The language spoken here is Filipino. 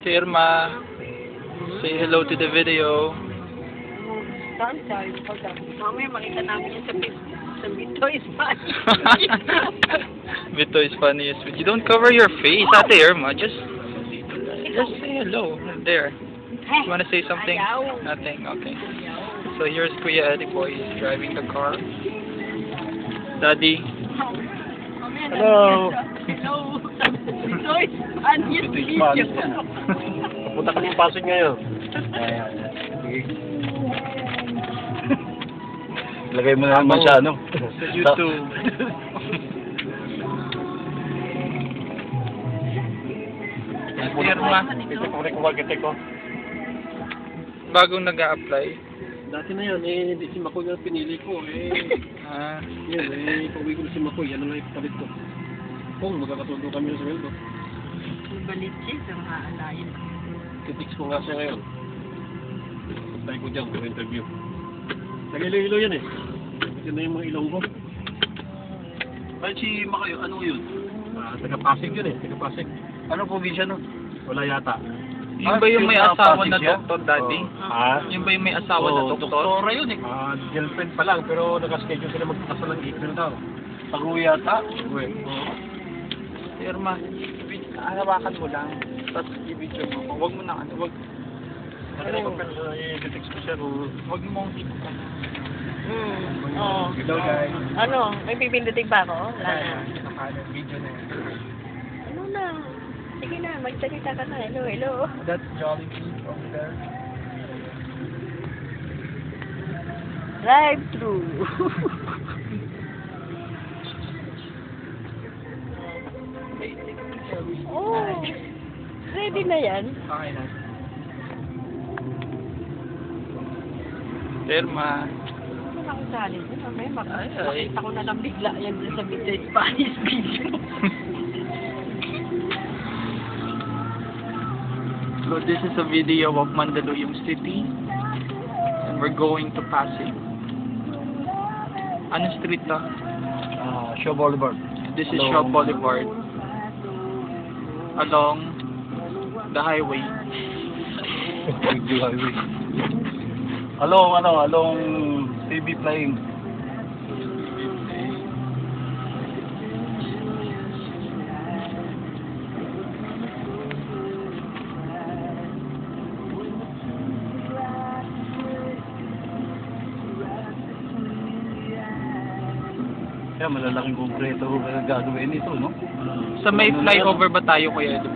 Si Irma, say hello to the video. Mamaya makita namin yan sa Bito is funny. Vito is funniest. But you don't cover your face, Ate Irma. Just say hello. There. You wanna say something? Ayaw. Nothing. Okay. So here's Kuya Eddie Boy. He's driving the car. Daddy. Hello. Hello. Bito is funniest Bito is video. funniest. Punta kami ng Pasig ngayon. Lagay mo na naman siya, ano? Sa YouTube. Irma. Ito ko rin kumakita ko. Bagong nag-a-apply. Dati na yan, hindi si Makoy yung pinili ko, Ah, Yun, pauwi ko na si Makoy, yan na lang ipapalit ko. Kung magkakasundo kami sa sweldo. Balitsi sa mga alayin. Titix ko nga siya ngayon. Puntay ko dyan for interview. Nag-ilo-ilo yan Yan na yung mga ilong ko. Ay, si Makoy, ano yun? Taga-Pasig yun taga-Pasig. Ano probinsya no? Wala yata. yung ba yung may asawa na doktor, Daddy? Yung ba yung may asawa na doktor? Doktora yun Girlfriend pa lang, pero nakaschedule sila magpakasal ng April daw. Pag-uwi yata. Uwe. Si Irma, hawakan mo lang. Tapos i-video mo. Huwag mo na, huwag I-titix ko siya kung... mo mong ikutan. Oo. Hello guys. Ano? May pipindutin ba ako? Wala na. Video na yun. Ano na? Sige na, magsalita ka na. Hello, hello. That's Jollibee over there. Drive-thru. Oh, ready na yan? Okay na. Irma. Ano na akong challenge? Mamaya Ay. makita ko na lang bigla yan sa Bito Spanish video. So this is a video of Mandaluyong City. And we're going to Pasig. Ano street to? Shaw Boulevard. This is Shaw Boulevard. Along the highway. Along TV playing. Kaya malalaking konkreto gagawin ito, no? Sa may flyover ba tayo, Kuya Edo?